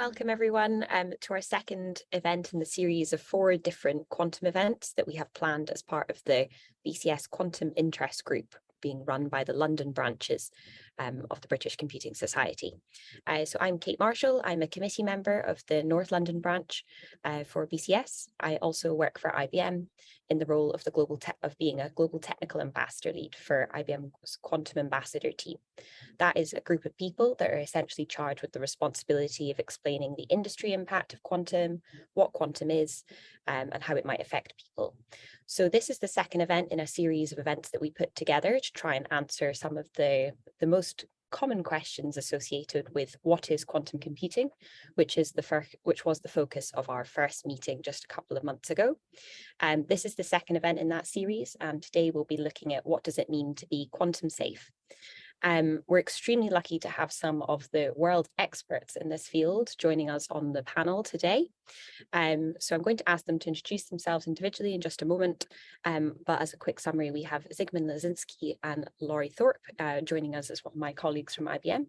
welcome everyone to our second event in the series of 4 different quantum events that we have planned as part of the BCS Quantum Interest Group being run by the London branches of the British Computing Society. So I'm Kate Marshall. I'm a committee member of the North London branch for BCS. I also work for IBM in the role of being a global technical ambassador lead for IBM's Quantum Ambassador team. That is a group of people that are essentially charged with the responsibility of explaining the industry impact of quantum, what quantum is, and how it might affect people. So this is the second event in a series of events that we put together to try and answer some of the most common questions associated with what is quantum computing, which was the focus of our first meeting just a couple of months ago. This is the second event in that series, and today we'll be looking at what does it mean to be quantum safe. We're extremely lucky to have some of the world experts in this field joining us on the panel today. So I'm going to ask them to introduce themselves individually in just a moment. But as a quick summary, we have Zygmunt Lozinski and Lory Thorpe joining us as one of my colleagues from IBM.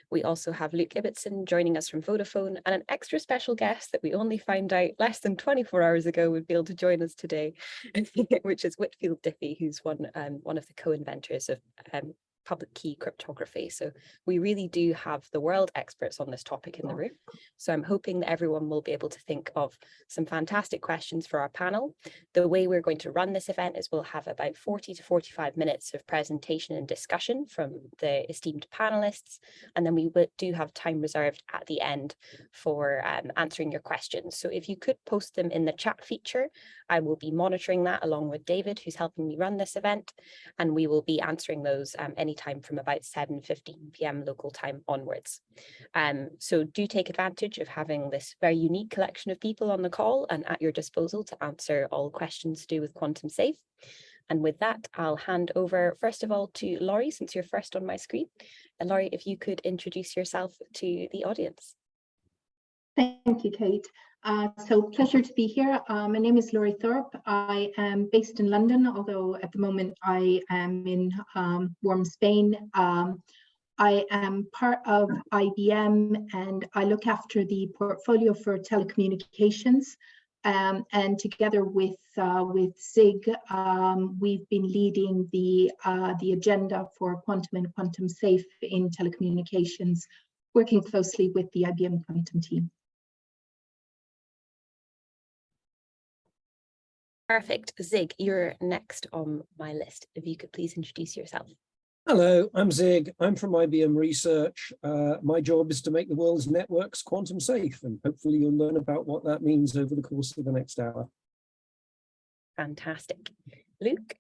We also have Ibbeston joining us from Vodafone, and an extra special guest that we only found out less than 24 hours ago would be able to join us today, which is Whitfield Diffie, who's one of the co-inventors of public key cryptography. So we really do have the world experts on this topic in the room. So I'm hoping that everyone will be able to think of some fantastic questions for our panel. The way we're going to run this event is we'll have about 40 to 45 minutes of presentation and discussion from the esteemed panelists. And then we do have time reserved at the end for answering your questions. So if you could post them in the chat feature, I will be monitoring that along with David, who's helping me run this event. And we will be answering those anytime from about 7:15 p.m. local time onwards. So do take advantage of having this very unique collection of people on the call and at your disposal to answer all questions to do with quantum safe. And with that, I'll hand over first of all to Lory, since you're first on my screen. And Lory, if you could introduce yourself to the audience. Thank you, Kate. So pleasure to be here. My name is Lory Thorpe. I am based in London, although at the moment I am in warm Spain. I am part of IBM and I look after the portfolio for telecommunications. And together with Zig, we've been leading the agenda for quantum and quantum safe in telecommunications, working closely with the IBM quantum team. Perfect. Zig, you're next on my list. If you could please introduce yourself. Hello, I'm Zig. I'm from IBM Research. My job is to make the world's networks quantum safe, and hopefully you'll learn about what that means over the course of the next hour. Fantastic. Luke?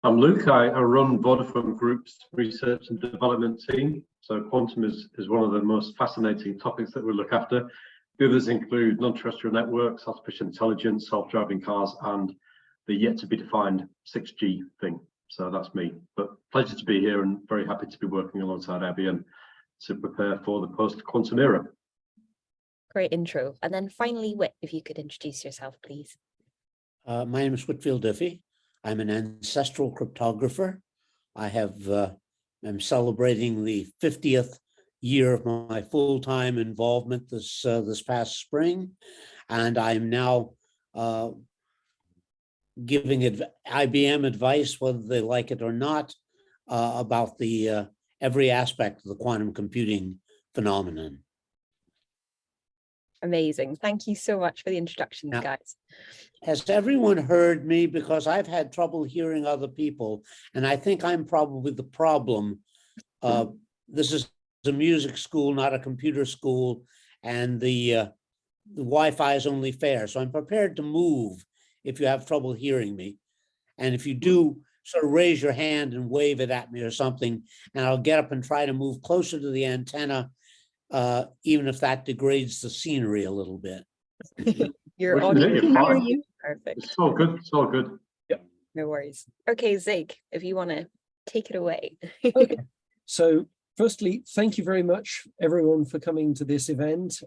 I'm Luke. I run Vodafone Group's research and development team. So quantum is one of the most fascinating topics that we look after. The others include non-terrestrial networks, artificial intelligence, self-driving cars, and the yet to be defined 6G thing. So that's me. But pleasure to be here and very happy to be working alongside IBM to prepare for the post-quantum era. Great intro. And then finally, Whit, if you could introduce yourself, please. My name is Whitfield Diffie. I'm an ancestral cryptographer. I am celebrating the 50th year of my full-time involvement this past spring, and I'm now giving IBM advice, whether they like it or not, about the every aspect of the quantum computing phenomenon. Amazing. Thank you so much for the introductions, Now, guys. Has everyone heard me? Because I've had trouble hearing other people, and I think I'm probably the problem. This is a music school, not a computer school, and the Wi-Fi is only fair. So I'm prepared to move if you have trouble hearing me. And if you do, sort of raise your hand and wave it at me or something, and I'll get up and try to move closer to the antenna, even if that degrades the scenery a little bit. You're We on. can hear you. Perfect. It's all good. It's all good. Yep. No worries. Okay, Zig, if you want to take it away. Okay. So firstly, thank you very much, everyone, for coming to this event.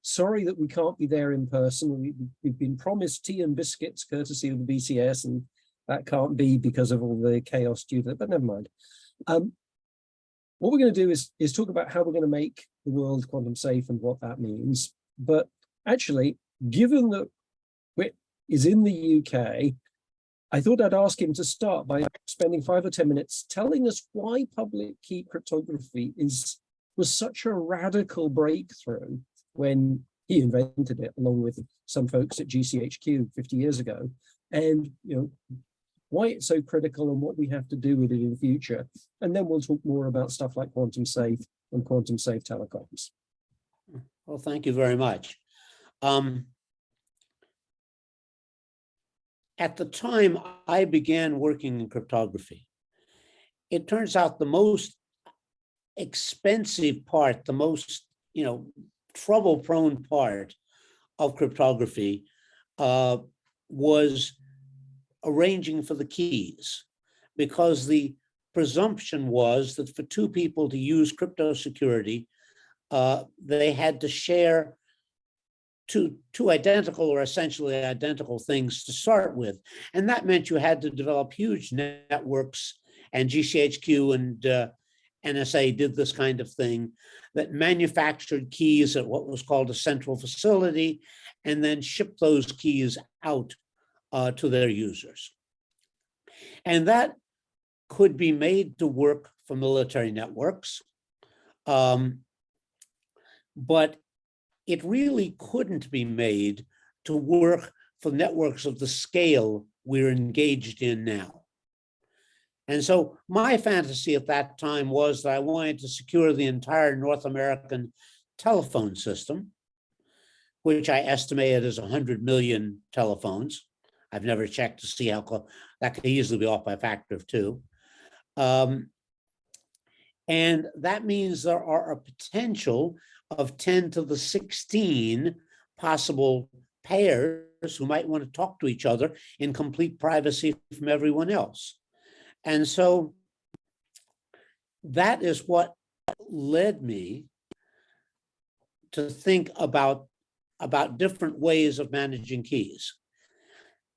Sorry that we can't be there in person. We've been promised tea and biscuits courtesy of the BCS, and that can't be because of all the chaos due to it, but never mind. what we're going to do is talk about how we're going to make the world quantum safe and what that means. But actually, given that Whit is in the UK, I thought I'd ask him to start by spending 5 or 10 minutes telling us why public key cryptography was such a radical breakthrough when he invented it, along with some folks at GCHQ 50 years ago, and why it's so critical and what we have to do with it in the future. And then we'll talk more about stuff like quantum safe and quantum safe telecoms. Well, thank you very much. At the time I began working in cryptography, it turns out the most expensive part, the most trouble-prone part of cryptography was arranging for the keys, because the presumption was that for two people to use crypto security, they had to share two identical or essentially identical things to start with. And that meant you had to develop huge networks, and GCHQ and NSA did this kind of thing, that manufactured keys at what was called a central facility, and then shipped those keys out to their users. And that could be made to work for military networks, but it really couldn't be made to work for networks of the scale we're engaged in now. And so my fantasy at that time was that I wanted to secure the entire North American telephone system, which I estimated as 100 million telephones. I've never checked to see how close, that could easily be off by a factor of 2. And that means there are a potential of 10 to the 16 possible pairs who might want to talk to each other in complete privacy from everyone else. And so that is what led me to think about different ways of managing keys.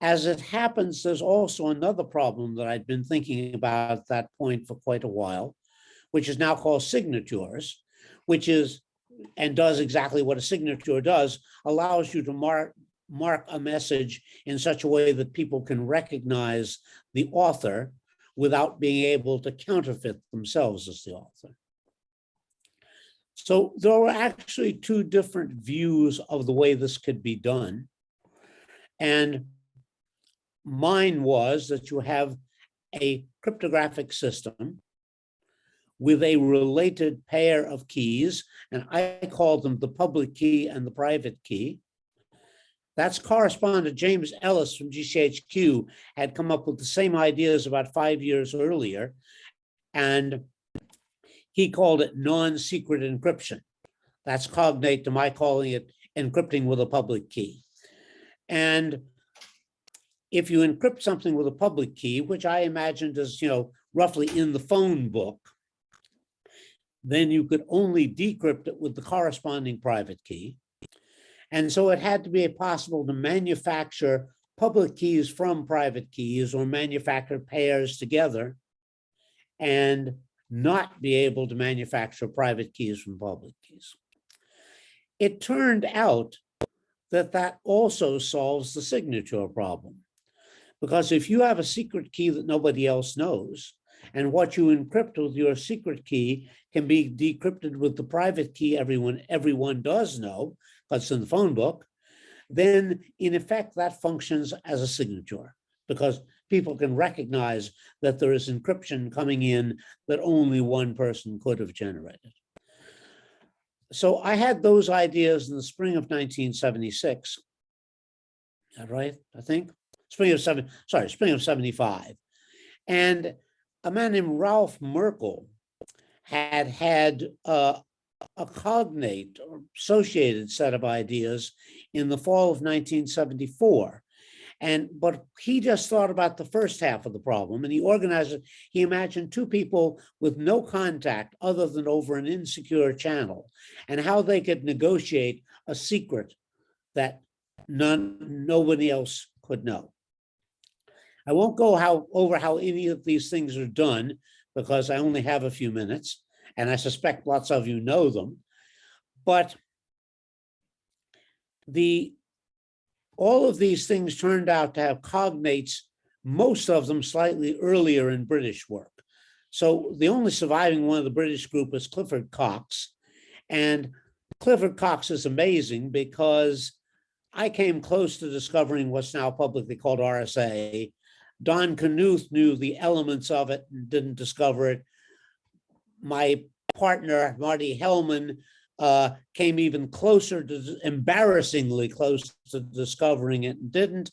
As it happens, there's also another problem that I'd been thinking about at that point for quite a while, which is now called signatures, which is, and does exactly what a signature does, allows you to mark a message in such a way that people can recognize the author without being able to counterfeit themselves as the author. So there were actually 2 different views of the way this could be done. And mine was that you have a cryptographic system with a related pair of keys, and I call them the public key and the private key. That's correspondent James Ellis from GCHQ had come up with the same ideas about 5 years earlier, and he called it non-secret encryption. That's cognate to my calling it encrypting with a public key. And if you encrypt something with a public key, which I imagined as, roughly in the phone book, then you could only decrypt it with the corresponding private key. And so it had to be possible to manufacture public keys from private keys, or manufacture pairs together, and not be able to manufacture private keys from public keys. It turned out that that also solves the signature problem. Because if you have a secret key that nobody else knows, and what you encrypt with your secret key can be decrypted with the private key everyone does know, because it's in the phone book, then in effect that functions as a signature, because people can recognize that there is encryption coming in that only one person could have generated. So I had those ideas in the spring of 1976. Is that right? I think spring of 75. And a man named Ralph Merkle had a cognate or associated set of ideas in the fall of 1974. But he just thought about the first half of the problem, and he organized it. He imagined 2 people with no contact other than over an insecure channel, and how they could negotiate a secret that nobody else could know. I won't go over how any of these things are done, because I only have a few minutes, and I suspect lots of you know them. But all of these things turned out to have cognates, most of them slightly earlier in British work. So the only surviving one of the British group was Clifford Cox. And Clifford Cox is amazing because I came close to discovering what's now publicly called RSA. Don Knuth knew the elements of it and didn't discover it. My partner, Marty Hellman, came even closer to, embarrassingly close to discovering it and didn't.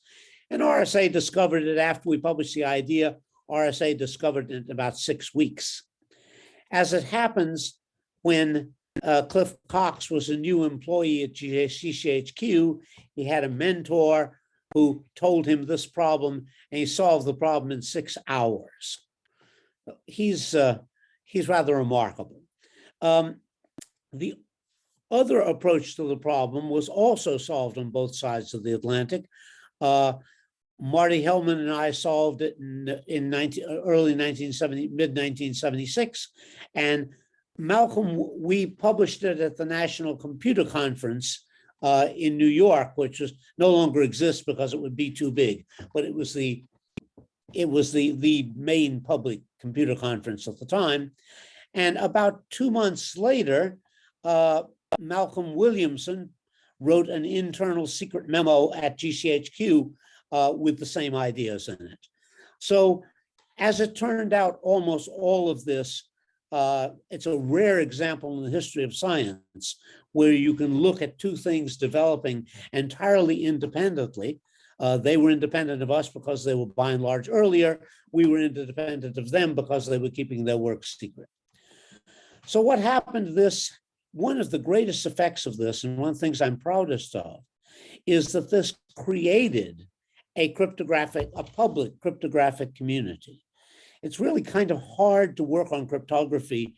And RSA discovered it after we published the idea. RSA discovered it in about 6 weeks. As it happens, when Cliff Cox was a new employee at GCHQ, he had a mentor who told him this problem, and he solved the problem in 6 hours. He's rather remarkable. The other approach to the problem was also solved on both sides of the Atlantic. Marty Hellman and I solved it in early 1970, mid 1976, and Malcolm, we published it at the National Computer Conference in New York, which no longer exists because it would be too big, but it was the main public computer conference at the time. And about 2 months later, Malcolm Williamson wrote an internal secret memo at GCHQ with the same ideas in it. So as it turned out, almost all of this, it's a rare example in the history of science where you can look at two things developing entirely independently. They were independent of us because they were by and large earlier. We were independent of them because they were keeping their work secret. So what happened to this? One of the greatest effects of this, and one of the things I'm proudest of, is that this created a public cryptographic community. It's really kind of hard to work on cryptography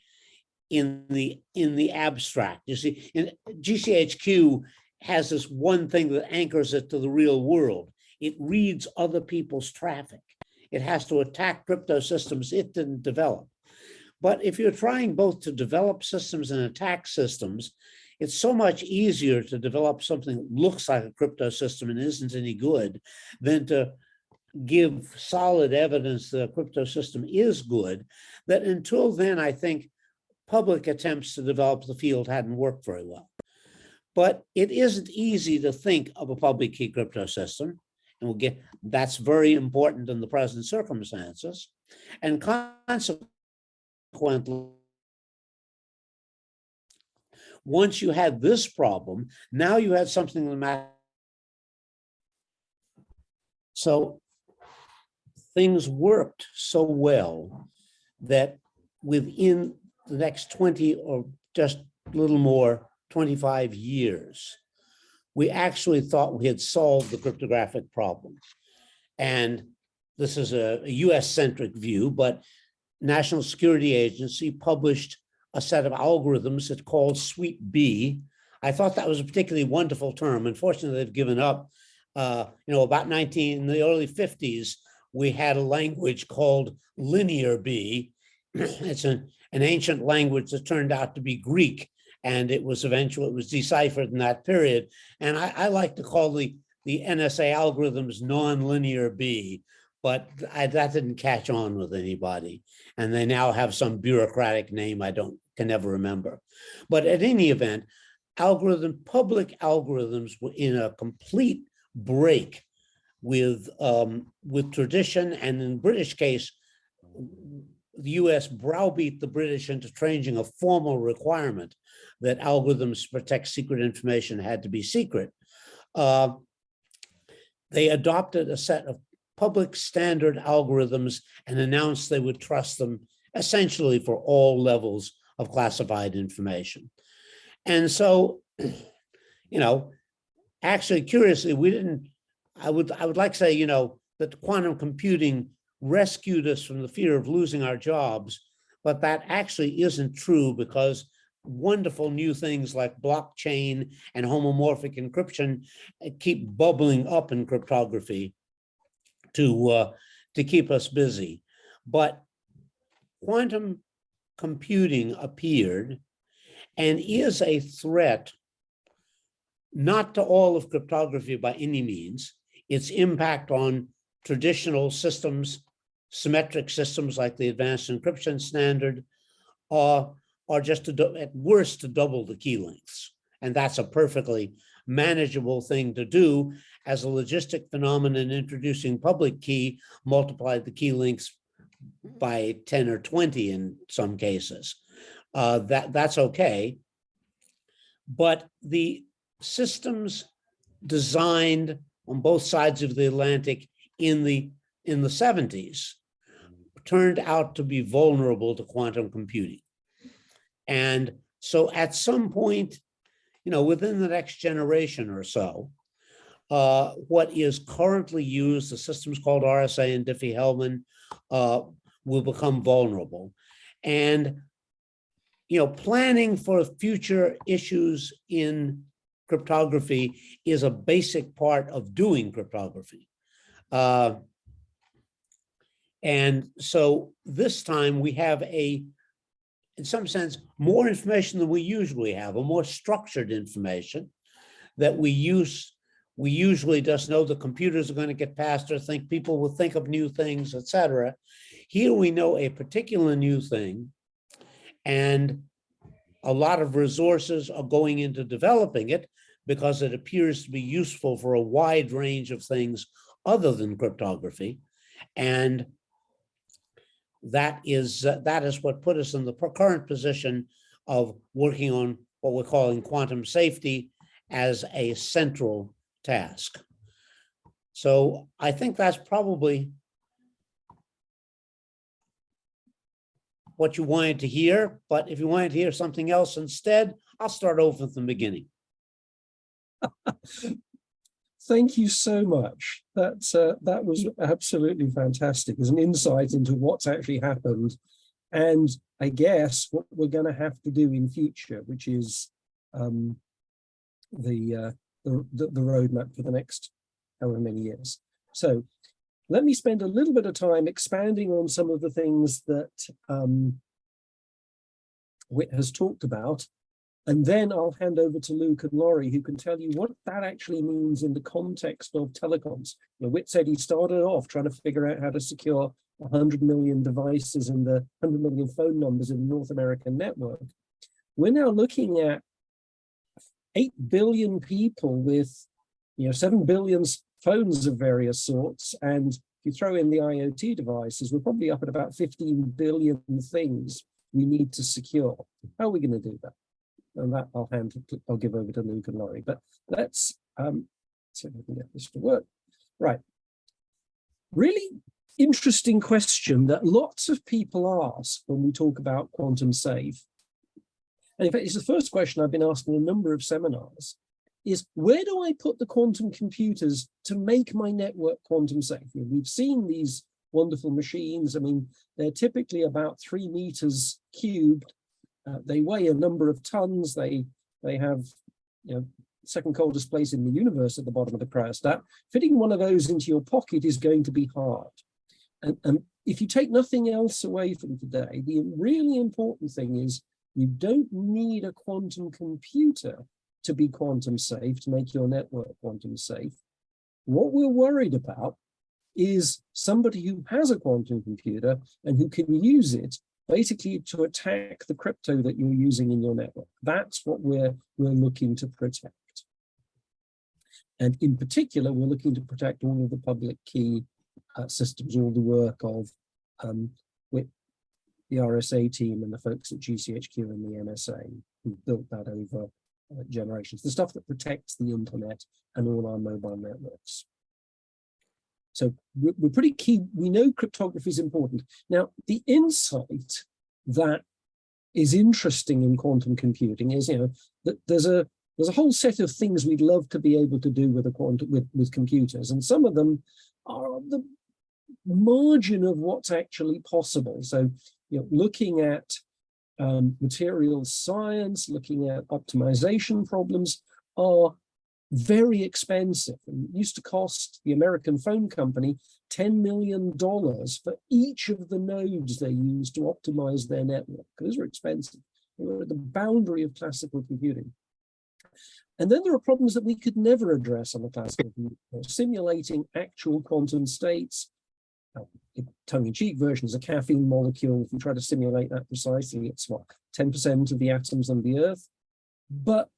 in the abstract. You see, in GCHQ has this one thing that anchors it to the real world. It reads other people's traffic. It has to attack crypto systems it didn't develop. But if you're trying both to develop systems and attack systems, it's so much easier to develop something that looks like a crypto system and isn't any good than to give solid evidence that a crypto system is good, that until then, I think public attempts to develop the field hadn't worked very well. But it isn't easy to think of a public key crypto system, and that's very important in the present circumstances. And consequently, once you had this problem, now you had something that mattered. So things worked so well that within the next 20 or just a little more, 25 years, we actually thought we had solved the cryptographic problem. And this is a US-centric view, but National Security Agency published a set of algorithms it called Suite B. I thought that was a particularly wonderful term. Unfortunately, they've given up. About in the early 50s, we had a language called Linear B. It's an ancient language that turned out to be Greek, and it was deciphered in that period. And I like to call the NSA algorithms non-linear B, but that didn't catch on with anybody. And they now have some bureaucratic name I can never remember. But at any event, public algorithms were in a complete break with tradition, and in the British case, the US browbeat the British into changing a formal requirement that algorithms to protect secret information had to be secret. They adopted a set of public standard algorithms and announced they would trust them essentially for all levels of classified information. And so, actually, curiously, I would like to say, that quantum computing rescued us from the fear of losing our jobs, but that actually isn't true, because wonderful new things like blockchain and homomorphic encryption keep bubbling up in cryptography to keep us busy. But quantum computing appeared and is a threat, not to all of cryptography by any means. Its impact on traditional systems, symmetric systems like the advanced encryption standard, are just at worst to double the key lengths. And that's a perfectly manageable thing to do as a logistic phenomenon. Introducing public key multiplied the key lengths by 10 or 20 in some cases. That's okay. But the systems designed on both sides of the Atlantic in the 70s turned out to be vulnerable to quantum computing. And so at some point, within the next generation or so, what is currently used, the systems called RSA and Diffie-Hellman, will become vulnerable. And, planning for future issues in cryptography is a basic part of doing cryptography. And so this time we have in some sense, more information than we usually have, a more structured information that we usually just know the computers are going to get faster, think people will think of new things, etc. Here we know a particular new thing, and a lot of resources are going into developing it because it appears to be useful for a wide range of things other than cryptography. And that is what put us in the current position of working on what we're calling quantum safety as a central task. So I think that's probably what you wanted to hear, but if you wanted to hear something else instead, I'll start over from the beginning. Thank you so much. That was absolutely fantastic as an insight into what's actually happened, and I guess what we're going to have to do in future, which is the roadmap for the next however many years. So let me spend a little bit of time expanding on some of the things that Whit has talked about. And then I'll hand over to Luke and Lory, who can tell you what that actually means in the context of telecoms. Whit said he started off trying to figure out how to secure 100 million devices and the 100 million phone numbers in the North American network. We're now looking at 8 billion people with 7 billion phones of various sorts. And if you throw in the IoT devices, we're probably up at about 15 billion things we need to secure. How are we going to do that? And that I'll give over to Luke and Lory. But let's see if we can get this to work. Right. Really interesting question that lots of people ask when we talk about quantum safe. And in fact, it's the first question I've been asking in a number of seminars, is where do I put the quantum computers to make my network quantum safe? We've seen these wonderful machines. I mean, they're typically about 3 meters cubed. They weigh a number of tons. They have, second coldest place in the universe at the bottom of the cryostat. Fitting one of those into your pocket is going to be hard. And if you take nothing else away from today, the really important thing is you don't need a quantum computer to be quantum safe, to make your network quantum safe. What we're worried about is somebody who has a quantum computer and who can use it basically to attack the crypto that you're using in your network. That's what we're looking to protect. And in particular, we're looking to protect all of the public key systems, all the work of with the RSA team and the folks at GCHQ and the NSA who built that over generations, the stuff that protects the internet and all our mobile networks. So we're pretty key. We know cryptography is important. Now, the insight that is interesting in quantum computing is, that there's a whole set of things we'd love to be able to do with with computers, and some of them are on the margin of what's actually possible. So, looking at materials science, looking at optimization problems are very expensive, and it used to cost the American phone company $10 million for each of the nodes they used to optimize their network. Those were expensive. They were at the boundary of classical computing. And then there are problems that we could never address on the classical computer. Simulating actual quantum states. Tongue-in-cheek version is a caffeine molecule. If you try to simulate that precisely, it's what, 10% of the atoms on the Earth. But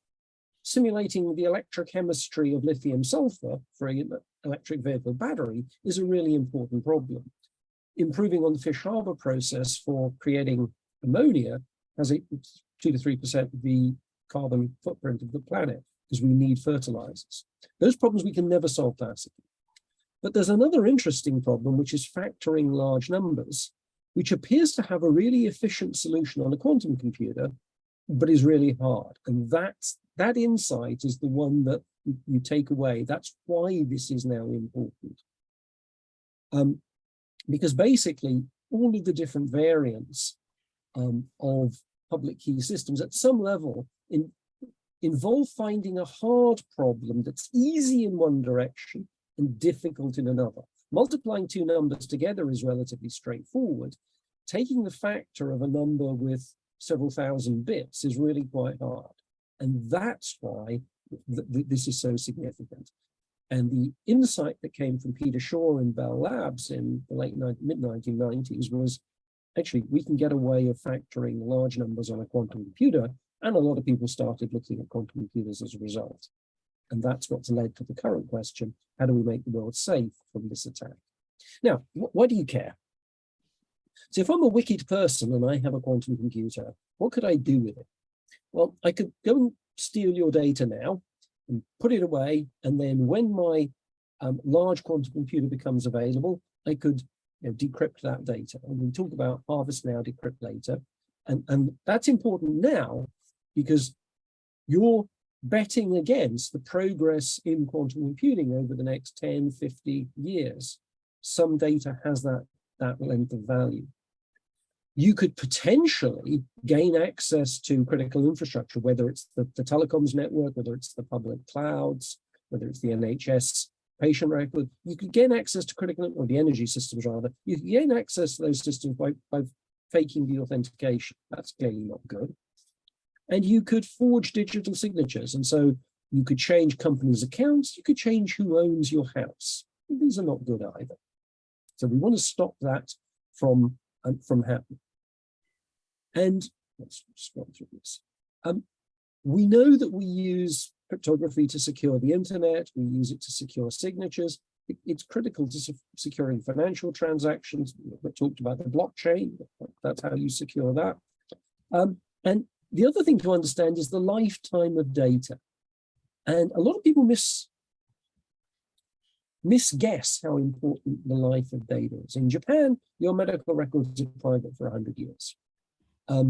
simulating the electrochemistry of lithium sulfur for an electric vehicle battery is a really important problem. Improving on the Fish Harbor process for creating ammonia has a 2 to 3% of the carbon footprint of the planet, because we need fertilizers. Those problems we can never solve classically. But there's another interesting problem, which is factoring large numbers, which appears to have a really efficient solution on a quantum computer, but is really hard. And that insight is the one that you take away. That's why this is now important. Because basically, all of the different variants of public key systems at some level involve finding a hard problem that's easy in one direction and difficult in another. Multiplying two numbers together is relatively straightforward. Taking the factor of a number with several thousand bits is really quite hard. And that's why this is so significant. And the insight that came from Peter Shaw and Bell Labs in the mid-1990s was, actually, we can get a way of factoring large numbers on a quantum computer, and a lot of people started looking at quantum computers as a result. And that's what's led to the current question, how do we make the world safe from this attack? Now, why do you care? So if I'm a wicked person and I have a quantum computer, what could I do with it? Well, I could go and steal your data now and put it away, and then when my large quantum computer becomes available, I could decrypt that data. And we talk about harvest now, decrypt later. And that's important now because you're betting against the progress in quantum computing over the next 10, 50 years. Some data has that length of value. You could potentially gain access to critical infrastructure, whether it's the telecoms network, whether it's the public clouds, whether it's the NHS patient record. You could gain access to critical, or the energy systems rather. You can gain access to those systems by faking the authentication. That's clearly not good. And you could forge digital signatures. And so you could change companies' accounts. You could change who owns your house. These are not good either. So we want to stop that from happening. And let's just go through this. We know that we use cryptography to secure the internet. We use it to secure signatures. It's critical to securing financial transactions. We talked about the blockchain. That's how you secure that. And the other thing to understand is the lifetime of data. And a lot of people misguess how important the life of data is. In Japan, your medical records are private for 100 years. A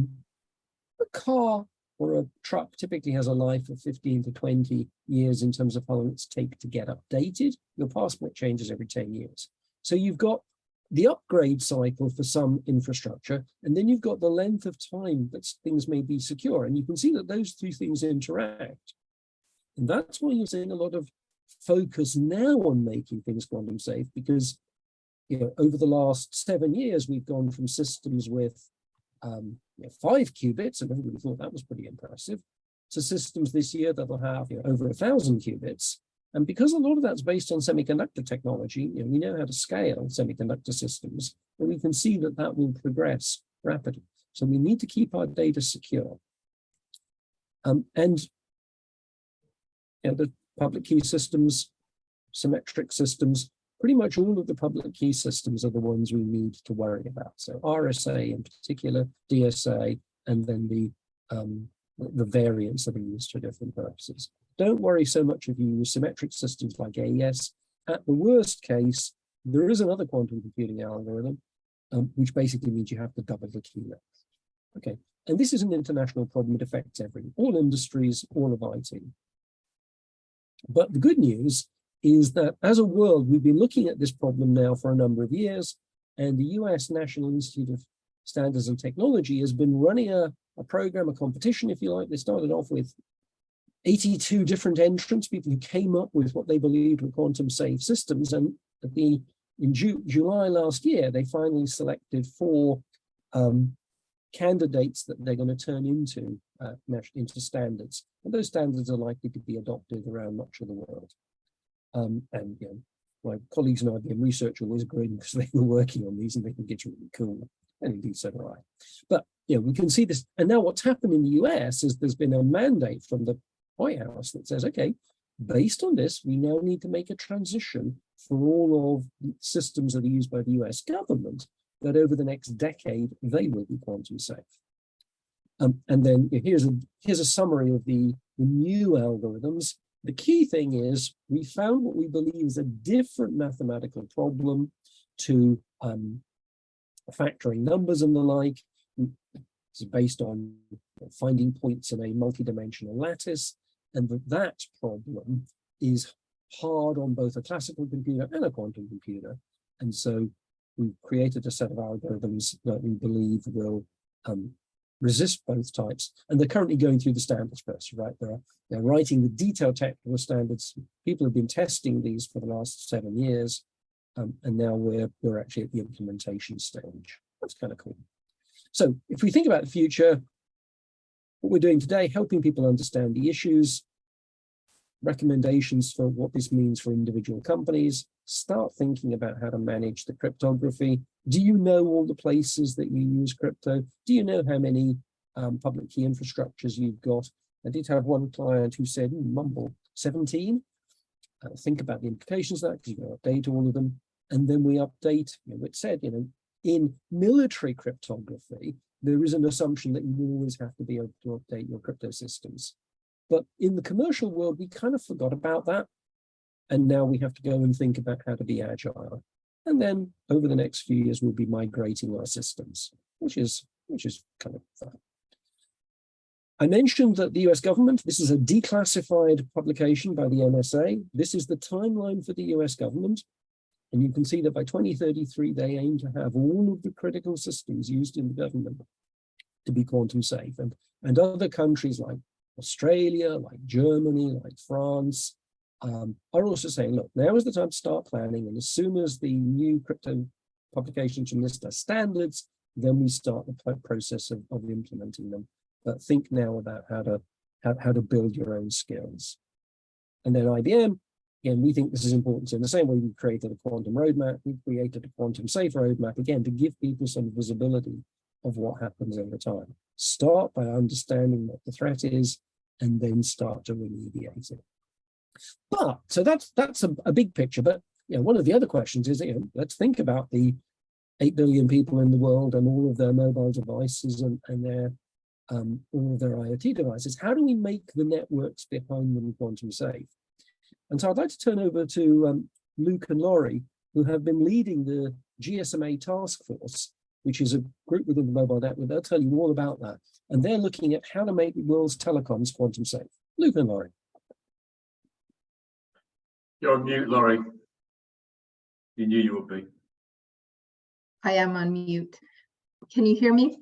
car or a truck typically has a life of 15 to 20 years in terms of how long it's take to get updated. Your passport changes every 10 years. So you've got the upgrade cycle for some infrastructure, and then you've got the length of time that things may be secure. And you can see that those two things interact. And that's why you're seeing a lot of focus now on making things quantum safe, because over the last 7 years, we've gone from systems with 5 qubits, and everybody thought that was pretty impressive, to systems this year that will have over 1,000 qubits. And because a lot of that's based on semiconductor technology, we know how to scale semiconductor systems, and we can see that that will progress rapidly. So we need to keep our data secure. And the public key systems, symmetric systems, pretty much all of the public key systems are the ones we need to worry about. So RSA in particular, DSA, and then the variants that are used for different purposes. Don't worry so much if you use symmetric systems like AES. At the worst case, there is another quantum computing algorithm, which basically means you have to double the key length. Okay, and this is an international problem. It affects all industries, all of IT. But the good news is that as a world, we've been looking at this problem now for a number of years, and the US National Institute of Standards and Technology has been running a program, a competition, if you like. They started off with 82 different entrants, people who came up with what they believed were quantum safe systems. And in July last year, they finally selected 4 candidates that they're going to turn into standards. And those standards are likely to be adopted around much of the world. And you know, my colleagues in IBM research always agreed because they were working on these and they think it's really cool. And indeed, so do I. But you know, we can see this. And now what's happened in the US is there's been a mandate from the White House that says, okay, based on this, we now need to make a transition for all of the systems that are used by the US government, that over the next decade, they will be quantum safe. And then here's a summary of the new algorithms. The key thing is we found what we believe is a different mathematical problem to factoring numbers and the like. It's based on finding points in a multidimensional lattice, and that problem is hard on both a classical computer and a quantum computer. And so we've created a set of algorithms that we believe will resist both types. And they're currently going through the standards process, right? They're writing the detailed technical standards. People have been testing these for the last 7 years. And now we're actually at the implementation stage. That's kind of cool. So if we think about the future, what we're doing today, helping people understand the issues, recommendations for what this means for individual companies, start thinking about how to manage the cryptography. Do you know all the places that you use crypto? Do you know how many public key infrastructures you've got? I did have one client who said, mumble, 17? Think about the implications of that, because you've got to update all of them. And then we update, it said, in military cryptography, there is an assumption that you always have to be able to update your crypto systems. But in the commercial world, we kind of forgot about that. And now we have to go and think about how to be agile. And then over the next few years, we'll be migrating our systems, which is kind of fun. I mentioned that the US government, this is a declassified publication by the NSA. This is the timeline for the US government. And you can see that by 2033, they aim to have all of the critical systems used in the government to be quantum safe. And other countries like Australia, like Germany, like France, are also saying, look, now is the time to start planning. And as soon as the new crypto publications from NIST standards, then we start the process of implementing them. But think now about how to build your own skills. And then IBM, again, we think this is important. So in the same way we created a quantum roadmap, we created a quantum safe roadmap, again, to give people some visibility of what happens over time. Start by understanding what the threat is, and then start to remediate it. But, so that's a big picture. But one of the other questions is, let's think about the 8 billion people in the world and all of their mobile devices and their all of their IoT devices. How do we make the networks behind them quantum safe? And so I'd like to turn over to Luke and Lory, who have been leading the GSMA task force, which is a group within the mobile network. They'll tell you all about that. And they're looking at how to make the world's telecoms quantum safe. Luke and Lory. You're on mute, Lory. You knew you would be. I am on mute. Can you hear me?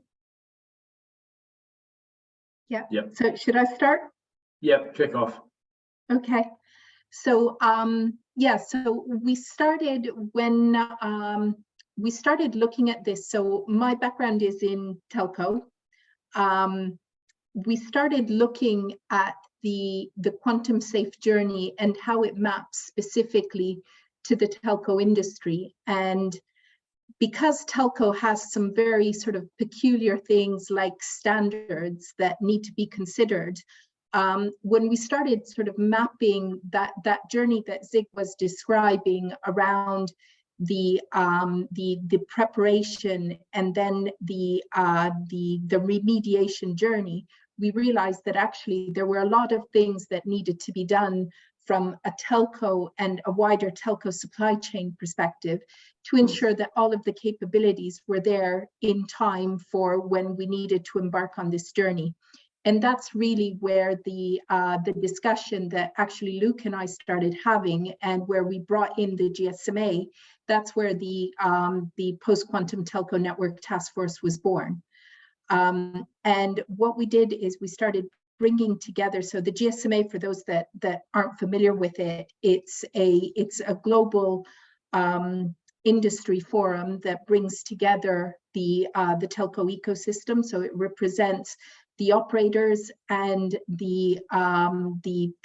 Yeah. Yep. So should I start? Yep, kick off. Okay. So so we started when we started looking at this. So my background is in telco. We started looking at the quantum safe journey and how it maps specifically to the telco industry. And because telco has some very sort of peculiar things like standards that need to be considered, when we started sort of mapping that journey that Zig was describing around the preparation and then the remediation journey, we realized that actually there were a lot of things that needed to be done from a telco and a wider telco supply chain perspective to ensure that all of the capabilities were there in time for when we needed to embark on this journey. And that's really where the discussion that actually Luke and I started having, and where we brought in the GSMA, that's where the Post-Quantum Telco Network Task Force was born. And what we did is we started bringing together. So the GSMA, for those that aren't familiar with it, it's a global industry forum that brings together the telco ecosystem. So it represents the operators and the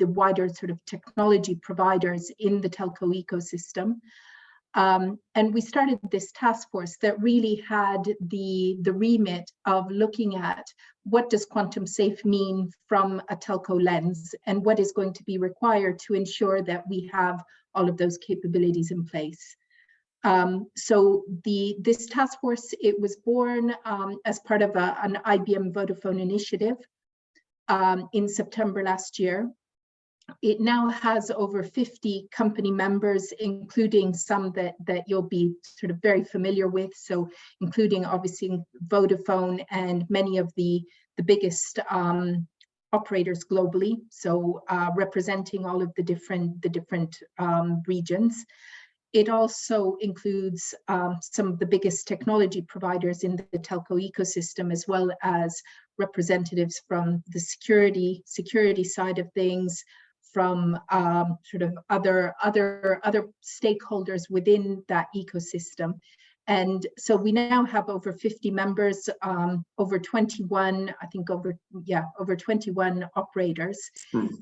wider sort of technology providers in the telco ecosystem. And we started this task force that really had the remit of looking at what does quantum safe mean from a telco lens, and what is going to be required to ensure that we have all of those capabilities in place. So this task force, it was born as part of an IBM Vodafone initiative in September last year. It now has over 50 company members, including some that you'll be sort of very familiar with. So including obviously Vodafone and many of the biggest operators globally. So representing all of the different regions. It also includes some of the biggest technology providers in the telco ecosystem, as well as representatives from the security side of things, from sort of other stakeholders within that ecosystem. And so we now have over 50 members, over 21 operators.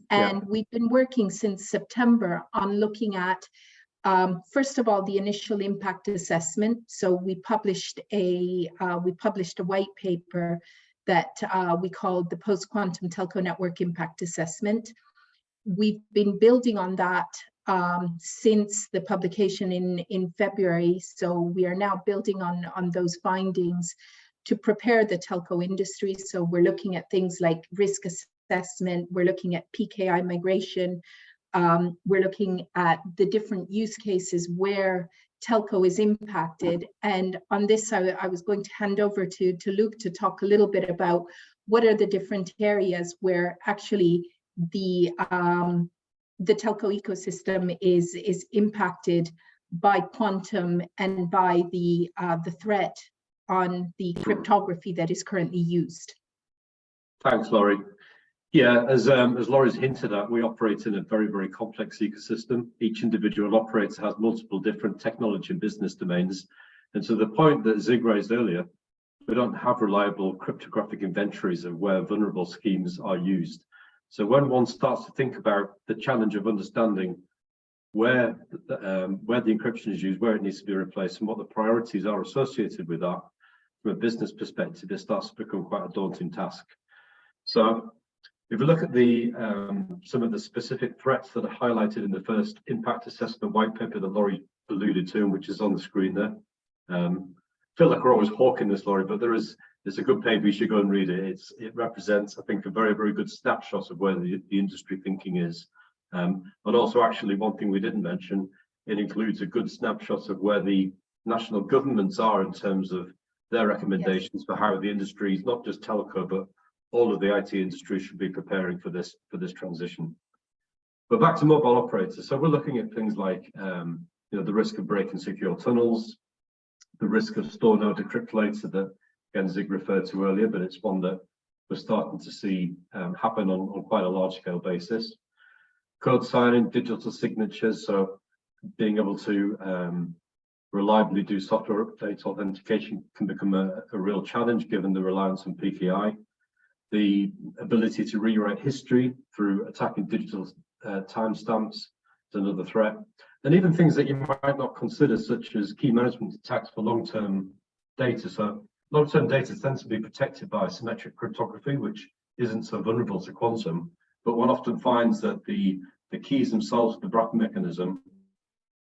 And we've been working since September on looking at first of all, the initial impact assessment. So we published a white paper that we called the Post-Quantum Telco Network Impact Assessment. We've been building on that since the publication in February. So we are now building on those findings to prepare the telco industry. So we're looking at things like risk assessment, we're looking at PKI migration, we're looking at the different use cases where telco is impacted. And on this, I was going to hand over to Luke to talk a little bit about what are the different areas where actually the telco ecosystem is impacted by quantum and by the threat on the cryptography that is currently used. Thanks, Lory. Yeah, as Lory's hinted at, we operate in a very, very complex ecosystem. Each individual operator has multiple different technology and business domains. And so the point that Zig raised earlier, we don't have reliable cryptographic inventories of where vulnerable schemes are used. So when one starts to think about the challenge of understanding where the encryption is used, where it needs to be replaced, and what the priorities are associated with that, from a business perspective, it starts to become quite a daunting task. So if we look at some of the specific threats that are highlighted in the first impact assessment white paper that Lory alluded to, and which is on the screen there. I feel like we're always hawking this, Lory, but it's a good paper. You should go and read it. It represents, I think, a very, very good snapshot of where the industry thinking is. And also, actually, one thing we didn't mention, it includes a good snapshot of where the national governments are in terms of their recommendations for how the industry, not just telco, but all of the IT industry should be preparing for this transition. But back to mobile operators. So we're looking at things like the risk of breaking secure tunnels, the risk of store node decrypt later that again Zig referred to earlier, but it's one that we're starting to see happen on quite a large scale basis. Code signing, digital signatures, so being able to reliably do software updates, authentication can become a real challenge given the reliance on PKI. The ability to rewrite history through attacking digital timestamps is another threat. And even things that you might not consider, such as key management attacks for long-term data. So long-term data tends to be protected by symmetric cryptography, which isn't so vulnerable to quantum, but one often finds that the keys themselves, the BRAC mechanism,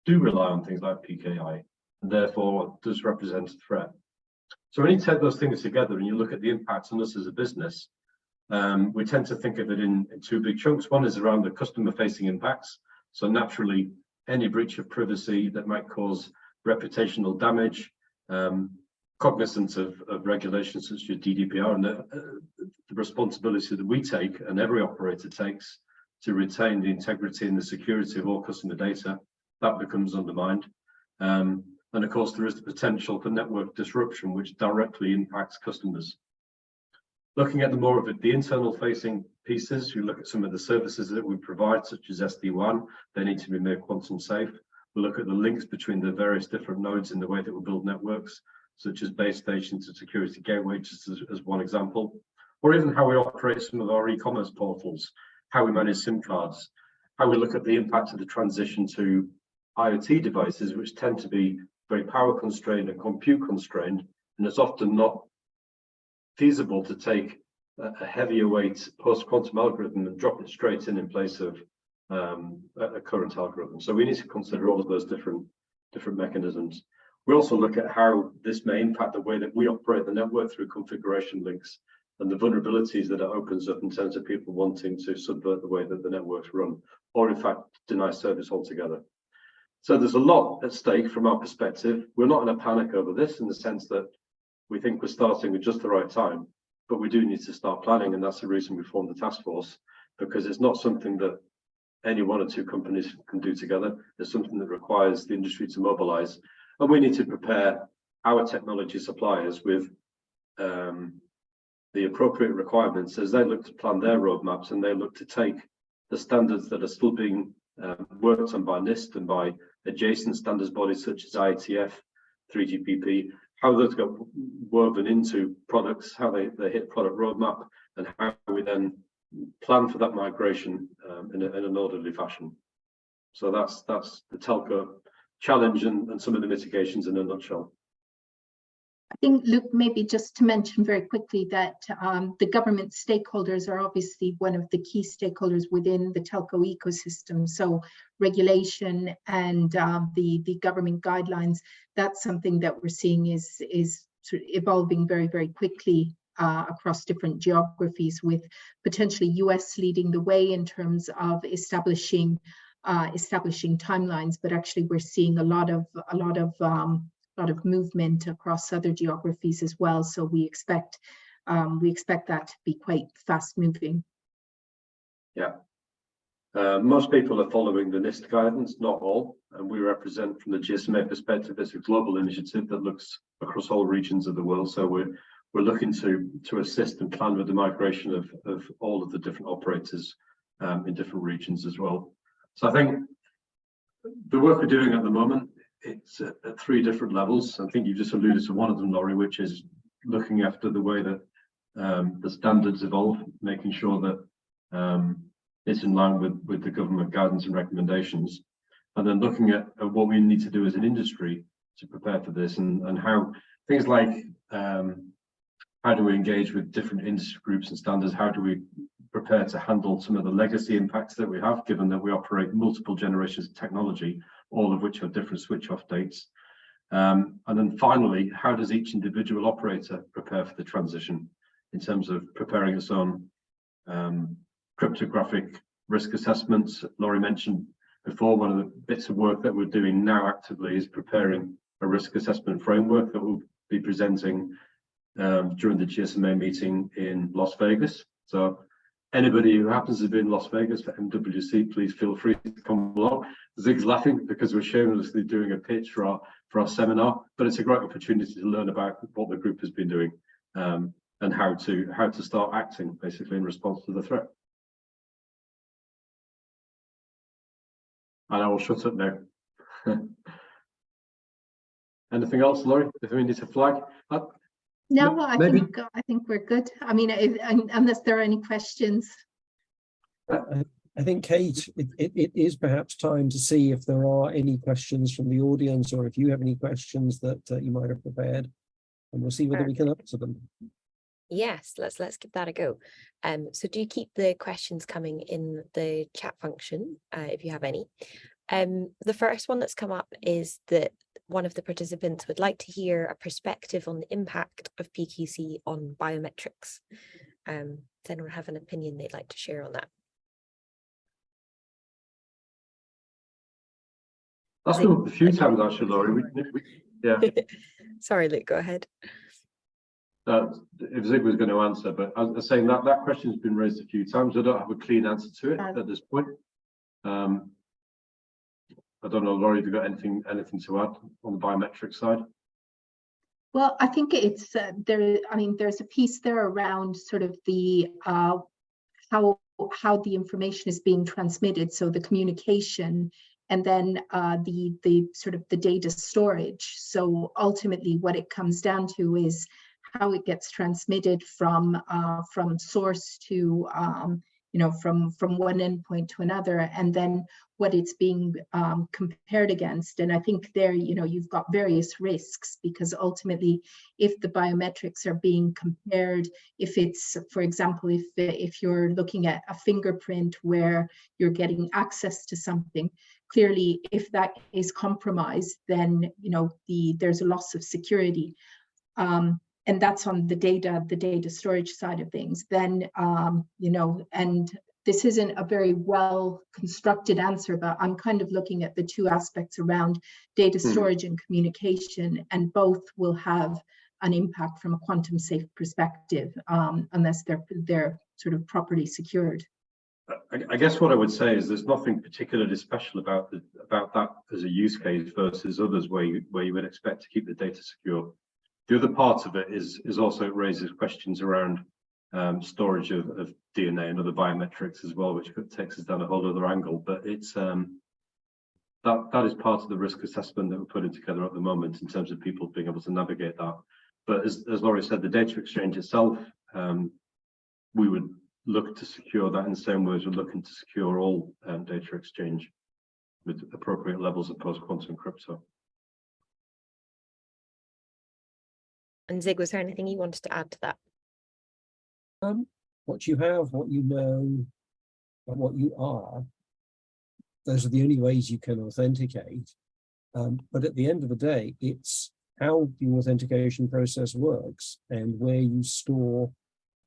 do rely on things like PKI, and therefore does represent a threat. So when you take those things together and you look at the impact on us as a business, we tend to think of it in two big chunks. One is around the customer-facing impacts. So naturally, any breach of privacy that might cause reputational damage, cognizance of regulations such as GDPR, and the responsibility that we take and every operator takes to retain the integrity and the security of all customer data, that becomes undermined. And of course, there is the potential for network disruption, which directly impacts customers. Looking at the more of the internal facing pieces. We look at some of the services that we provide, such as SD-WAN. They need to be made quantum safe. We look at the links between the various different nodes in the way that we build networks, such as base stations and security gateways, just as one example, or even how we operate some of our e-commerce portals, how we manage SIM cards, how we look at the impact of the transition to IoT devices, which tend to be very power constrained and compute constrained, and it's often not feasible to take a heavier weight post-quantum algorithm and drop it straight in place of a current algorithm. So we need to consider all of those different mechanisms. We also look at how this may impact the way that we operate the network through configuration links and the vulnerabilities that it opens up in terms of people wanting to subvert the way that the networks run, or in fact deny service altogether. So there's a lot at stake from our perspective. We're not in a panic over this in the sense that we think we're starting at just the right time, but we do need to start planning, and that's the reason we formed the task force, because it's not something that any one or two companies can do together. It's something that requires the industry to mobilize, and we need to prepare our technology suppliers with the appropriate requirements as they look to plan their roadmaps and they look to take the standards that are still being worked on by NIST and by adjacent standards bodies such as IETF, 3GPP, how those get woven into products, how they hit product roadmap, and how we then plan for that migration in an orderly fashion. So that's the telco challenge and some of the mitigations in a nutshell. I think, Luke, maybe just to mention very quickly that the government stakeholders are obviously one of the key stakeholders within the telco ecosystem. So regulation and the government guidelines, that's something that we're seeing is sort of evolving very, very quickly across different geographies, with potentially US leading the way in terms of establishing timelines, but actually we're seeing a lot of movement across other geographies as well. So we expect that to be quite fast moving. Yeah, most people are following the NIST guidance, not all, and we represent from the GSMA perspective. It's a global initiative that looks across all regions of the world. So we're looking to assist and plan with the migration of all of the different operators in different regions as well. So I think the work we're doing at the moment, it's at three different levels. I think you just alluded to one of them, Lory, which is looking after the way that the standards evolve, making sure that it's in line with the government guidance and recommendations, and then looking at what we need to do as an industry to prepare for this, and how things like how do we engage with different industry groups and standards, how do we prepare to handle some of the legacy impacts that we have, given that we operate multiple generations of technology, all of which have different switch off dates. And then finally, how does each individual operator prepare for the transition in terms of preparing its own cryptographic risk assessments? Lory mentioned before, one of the bits of work that we're doing now actively is preparing a risk assessment framework that we'll be presenting during the GSMA meeting in Las Vegas. So anybody who happens to be in Las Vegas for MWC, please feel free to come along. Zig's laughing because we're shamelessly doing a pitch for our seminar, but it's a great opportunity to learn about what the group has been doing and how to start acting basically in response to the threat. And I will shut up now. Anything else, Lory, if we need to flag? No, I think we're good. I mean, unless there are any questions. I think, Kate, it is perhaps time to see if there are any questions from the audience, or if you have any questions that you might have prepared, and we'll see whether we can answer them. Yes, let's give that a go. So do keep the questions coming in the chat function if you have any. The first one that's come up is that one of the participants would like to hear a perspective on the impact of PQC on biometrics. Does anyone have an opinion they'd like to share on that? That's come up a few times actually, Lory. Yeah. Sorry, Luke, go ahead. If Zig was going to answer, but I was saying that question has been raised a few times. I don't have a clean answer to it at this point. I don't know, Lory, have you got anything to add on the biometric side? Well, I think it's there. I mean, there's a piece there around sort of the how the information is being transmitted, so the communication, and then the sort of the data storage. So ultimately what it comes down to is how it gets transmitted from source to from one endpoint to another, and then what it's being compared against. And I think there, you've got various risks, because ultimately, if the biometrics are being compared, if it's, for example, if you're looking at a fingerprint where you're getting access to something, clearly, if that is compromised, then there's a loss of security. And that's on the data storage side of things. Then, and this isn't a very well constructed answer, but I'm kind of looking at the two aspects around data storage and communication, and both will have an impact from a quantum safe perspective, unless they're sort of properly secured. I guess what I would say is there's nothing particularly special about that as a use case versus others where you would expect to keep the data secure. The other part of it is also it raises questions around storage of DNA and other biometrics as well, which takes us down a whole other angle. But it's that is part of the risk assessment that we're putting together at the moment in terms of people being able to navigate that. But as Lory said, the data exchange itself, we would look to secure that in the same way as we're looking to secure all data exchange with appropriate levels of post-quantum crypto. And Zig, was there anything you wanted to add to that? What you have, what you know, and what you are, those are the only ways you can authenticate. But at the end of the day, it's how the authentication process works and where you store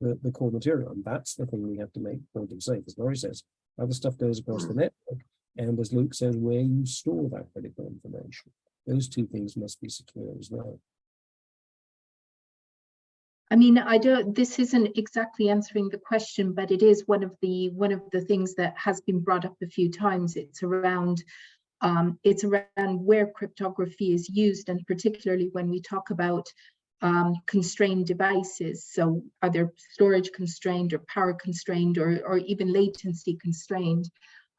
the core material. And that's the thing we have to make quantum safe. As Lory says, other stuff goes across the network. And as Luke says, where you store that critical information. Those two things must be secure as well. I mean, this isn't exactly answering the question, but it is one of the things that has been brought up a few times. It's around where cryptography is used, and particularly when we talk about constrained devices. So are they storage constrained or power constrained or even latency constrained?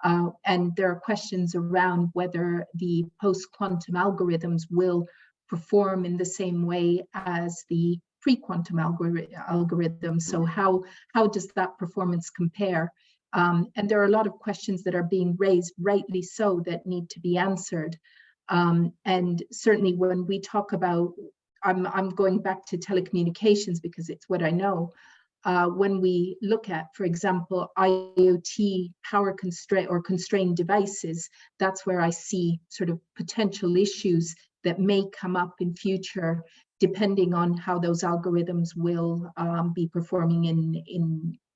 And there are questions around whether the post-quantum algorithms will perform in the same way as the pre-quantum algorithm. So how does that performance compare? And there are a lot of questions that are being raised, rightly so, that need to be answered. And certainly when we talk about, I'm going back to telecommunications because it's what I know. When we look at, for example, IoT power constraint or constrained devices, that's where I see sort of potential issues that may come up in future, depending on how those algorithms will be performing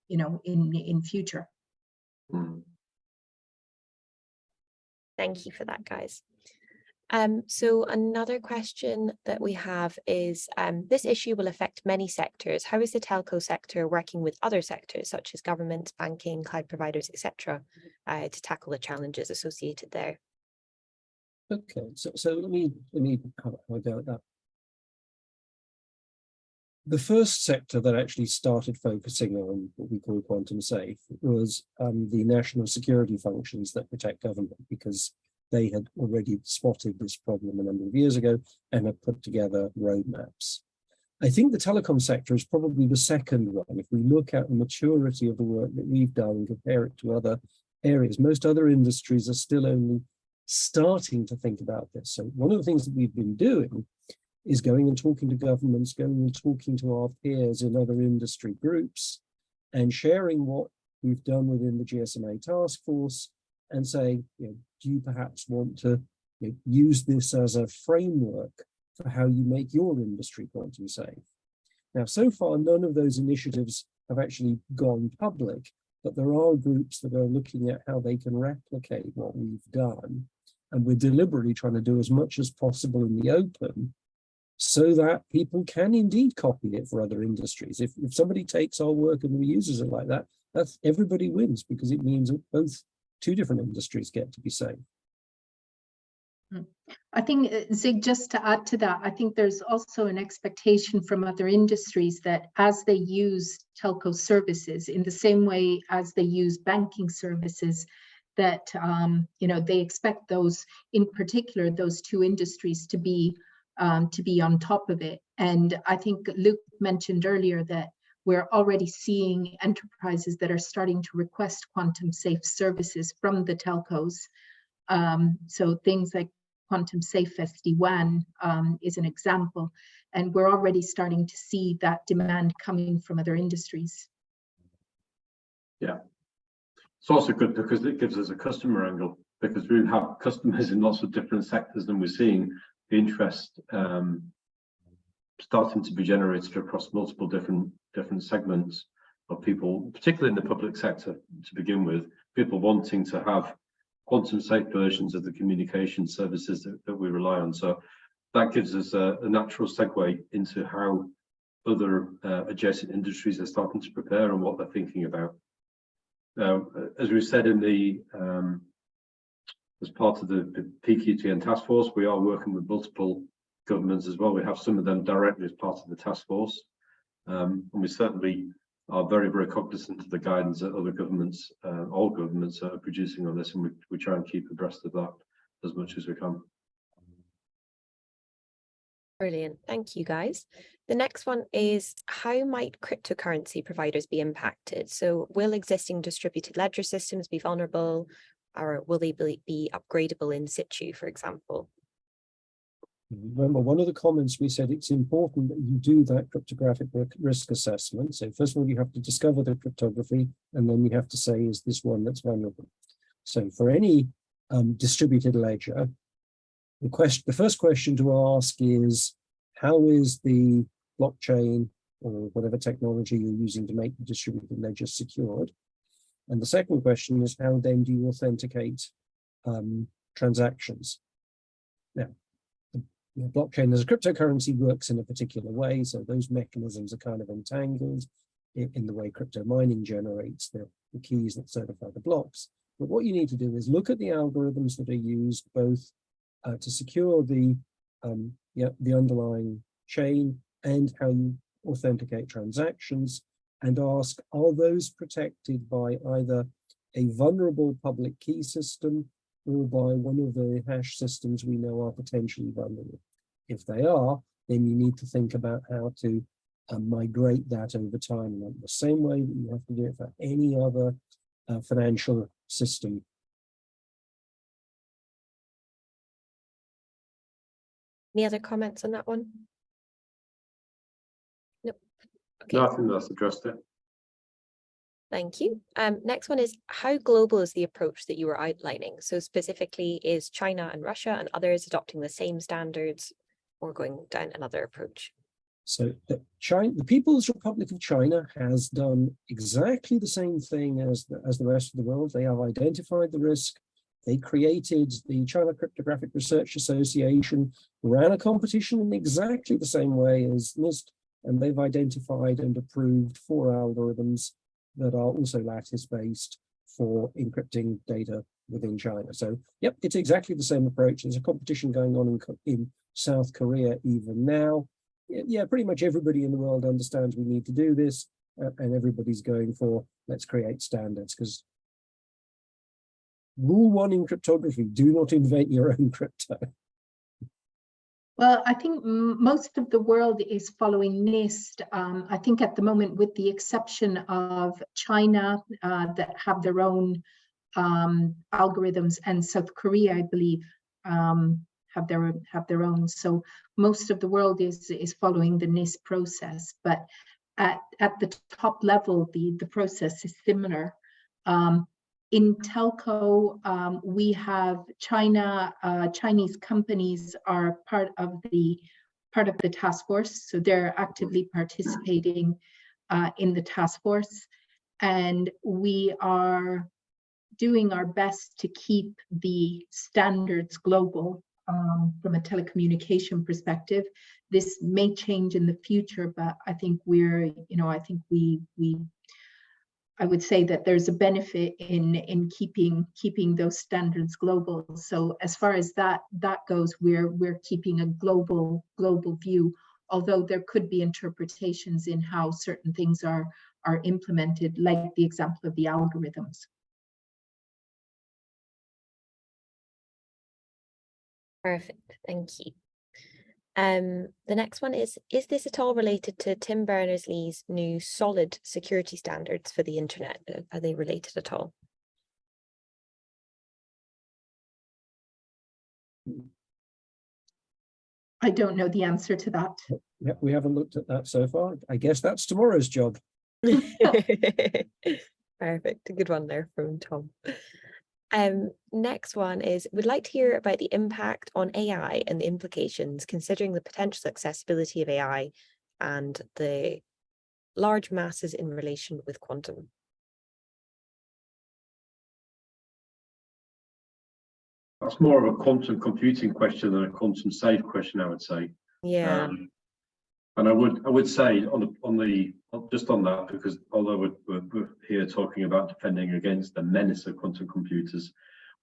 in future. Thank you for that, guys. So another question that we have is, this issue will affect many sectors. How is the telco sector working with other sectors such as government, banking, cloud providers, etc., to tackle the challenges associated there? Okay, so let me have a go at that. The first sector that actually started focusing on what we call quantum safe was the national security functions that protect government, because they had already spotted this problem a number of years ago and had put together roadmaps. I think the telecom sector is probably the second one. If we look at the maturity of the work that we've done and compare it to other areas, most other industries are still only starting to think about this. So one of the things that we've been doing is going and talking to governments, going and talking to our peers in other industry groups and sharing what we've done within the GSMA task force and saying, do you perhaps want to use this as a framework for how you make your industry quantum safe? Now, so far, none of those initiatives have actually gone public, but there are groups that are looking at how they can replicate what we've done. And we're deliberately trying to do as much as possible in the open so that people can indeed copy it for other industries. If somebody takes our work and reuses it like that, that's everybody wins, because it means that both two different industries get to be safe. I think, Zig, just to add to that, I think there's also an expectation from other industries that as they use telco services in the same way as they use banking services, that they expect those, in particular, those two industries to be on top of it. And I think Luke mentioned earlier that we're already seeing enterprises that are starting to request quantum safe services from the telcos. So things like quantum safe SD-WAN is an example, and we're already starting to see that demand coming from other industries. Yeah, it's also good because it gives us a customer angle, because we have customers in lots of different sectors, and we're seeing the interest starting to be generated across multiple different segments of people, particularly in the public sector to begin with, people wanting to have quantum safe versions of the communication services that we rely on. So that gives us a natural segue into how other adjacent industries are starting to prepare and what they're thinking about. Now, as we said in the as part of the PQTN task force, we are working with multiple governments as well. We have some of them directly as part of the task force, and we certainly are very, very cognizant of the guidance that other governments, all governments are producing on this, and we try and keep abreast of that as much as we can. Brilliant, thank you guys. The next one is, how might cryptocurrency providers be impacted? So will existing distributed ledger systems be vulnerable, or will they be upgradable in situ, for example? Remember, one of the comments we said it's important that you do that cryptographic risk assessment. So first of all, you have to discover the cryptography, and then you have to say, is this one that's vulnerable? So for any distributed ledger, the first question to ask is, how is the blockchain or whatever technology you're using to make the distributed ledger secured? And the second question is, how then do you authenticate transactions? Now, the blockchain as a cryptocurrency works in a particular way, so those mechanisms are kind of entangled in the way crypto mining generates the keys that certify the blocks. But what you need to do is look at the algorithms that are used both to secure the underlying chain and how you authenticate transactions, and ask, are those protected by either a vulnerable public key system or by one of the hash systems we know are potentially vulnerable? If they are, then you need to think about how to migrate that over time, in the same way that you have to do it for any other financial system. Any other comments on that one? Nope. Okay. No, I think that's addressed it. Thank you. Next one is, how global is the approach that you were outlining? So specifically, is China and Russia and others adopting the same standards or going down another approach? So the People's Republic of China has done exactly the same thing as the rest of the world. They have identified the risk. They created the China Cryptographic Research Association, ran a competition in exactly the same way as NIST, and they've identified and approved 4 algorithms that are also lattice-based for encrypting data within China. So, yep, it's exactly the same approach. There's a competition going on in South Korea even now. Yeah, pretty much everybody in the world understands we need to do this, and everybody's going for, let's create standards, because rule 1 in cryptography, do not invent your own crypto. Well, I think most of the world is following NIST. I think at the moment, with the exception of China, that have their own algorithms, and South Korea, I believe, have their own. So most of the world is following the NIST process. But at the top level, the process is similar. In telco, we have Chinese companies are part of the task force, so they're actively participating in the task force, and we are doing our best to keep the standards global from a telecommunication perspective. This may change in the future, but I think we I would say that there's a benefit in keeping those standards global. So as far as that goes, we're keeping a global view, although there could be interpretations in how certain things are implemented, like the example of the algorithms. Perfect, thank you. The next one is this at all related to Tim Berners-Lee's new solid security standards for the internet? Are they related at all? I don't know the answer to that. Yeah, we haven't looked at that so far. I guess that's tomorrow's job. Perfect, a good one there from Tom. Next one is, we'd like to hear about the impact on AI and the implications, considering the potential accessibility of AI and the large masses in relation with quantum. That's more of a quantum computing question than a quantum safe question, I would say. Yeah. And I would say just on that, because although we're here talking about defending against the menace of quantum computers,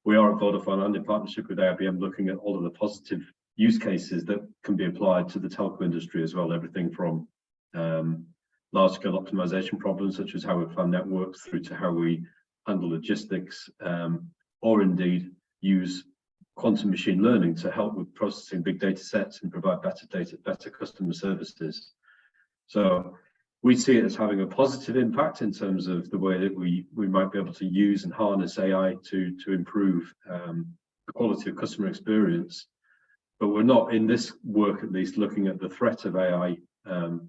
we are at Vodafone and in partnership with IBM looking at all of the positive use cases that can be applied to the telco industry as well. Everything from large-scale optimization problems, such as how we plan networks, through to how we handle logistics, or indeed use quantum machine learning to help with processing big data sets and provide better customer services. So we see it as having a positive impact in terms of the way that we might be able to use and harness AI to improve the quality of customer experience. But we're not, in this work at least, looking at the threat of AI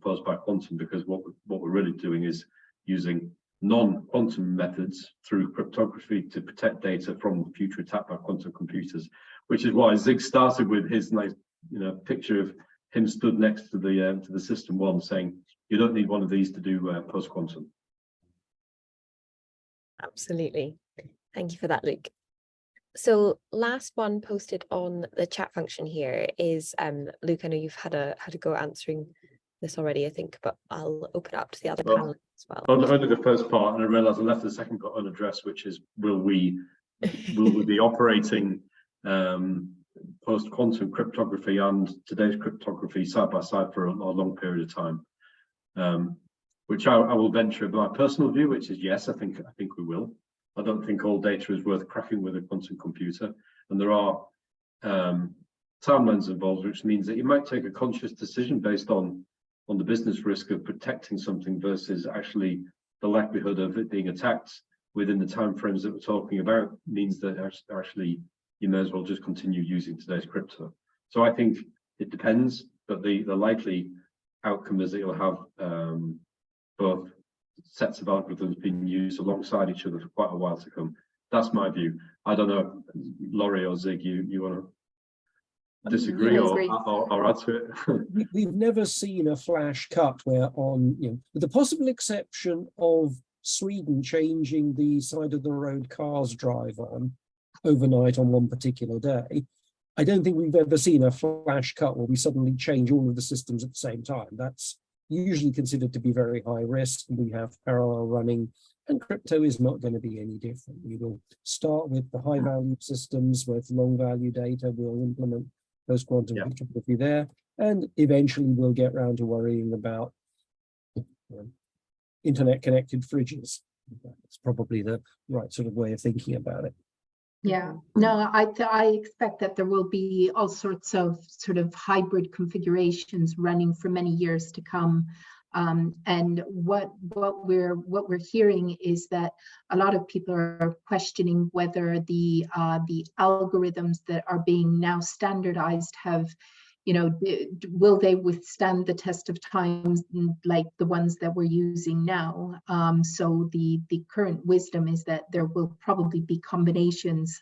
posed by quantum, because what we're really doing is using non-quantum methods through cryptography to protect data from future attack by quantum computers, which is why Zig started with his nice, picture of him stood next to the system one, saying you don't need one of these to do post-quantum. Absolutely. Thank you for that, Luke. So last one posted on the chat function here is, Luke, I know you've had a go answering this already, I think, but I'll open it up to the other panelists as well. Only the first part, and I realised I left the second part unaddressed, which is will we be operating post-quantum cryptography and today's cryptography side by side for a long period of time, which I will venture my personal view, which is yes, I think we will. I don't think all data is worth cracking with a quantum computer, and there are timelines involved, which means that you might take a conscious decision based on the business risk of protecting something versus actually the likelihood of it being attacked within the timeframes that we're talking about, means that actually you may as well just continue using today's crypto. So I think it depends, but the likely outcome is that you'll have both sets of algorithms being used alongside each other for quite a while to come. That's my view. I don't know, Lory or Zig, you want to disagree or add to it? We've never seen a flash cut where with the possible exception of Sweden changing the side of the road cars drive on overnight on one particular day, I don't think we've ever seen a flash cut where we suddenly change all of the systems at the same time. That's usually considered to be very high risk. We have parallel running, and crypto is not going to be any different. We will start with the high value systems with long value data. We'll implement post-quantum cryptography there, and eventually we'll get around to worrying about internet connected fridges. That's probably the right sort of way of thinking about it. Yeah, no, I expect that there will be all sorts of sort of hybrid configurations running for many years to come. And what we're hearing is that a lot of people are questioning whether the algorithms that are being now standardized have, will they withstand the test of time like the ones that we're using now? So the current wisdom is that there will probably be combinations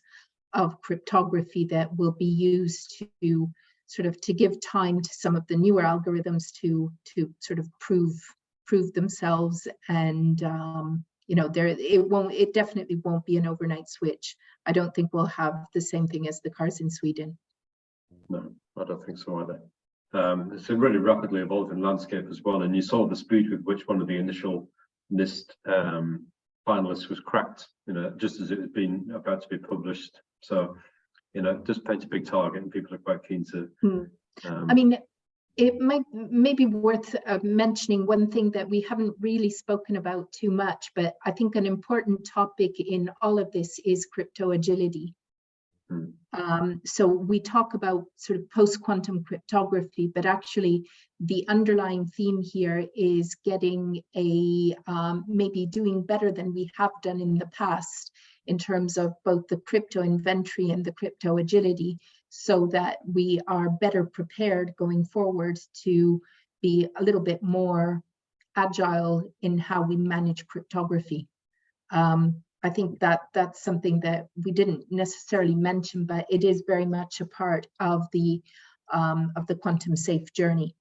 of cryptography that will be used to give time to some of the newer algorithms to sort of prove themselves, and it definitely won't be an overnight switch. I don't think we'll have the same thing as the cars in Sweden. No, I don't think so either. It's a really rapidly evolving landscape as well, and you saw the speed with which one of the initial NIST finalists was cracked, just as it had been about to be published. So, just paint a big target, and people are quite keen to. I mean, it may be worth mentioning one thing that we haven't really spoken about too much, but I think an important topic in all of this is crypto agility. So we talk about sort of post-quantum cryptography, but actually the underlying theme here is getting maybe doing better than we have done in the past in terms of both the crypto inventory and the crypto agility, so that we are better prepared going forward to be a little bit more agile in how we manage cryptography. I think that that's something that we didn't necessarily mention, but it is very much a part of the quantum safe journey.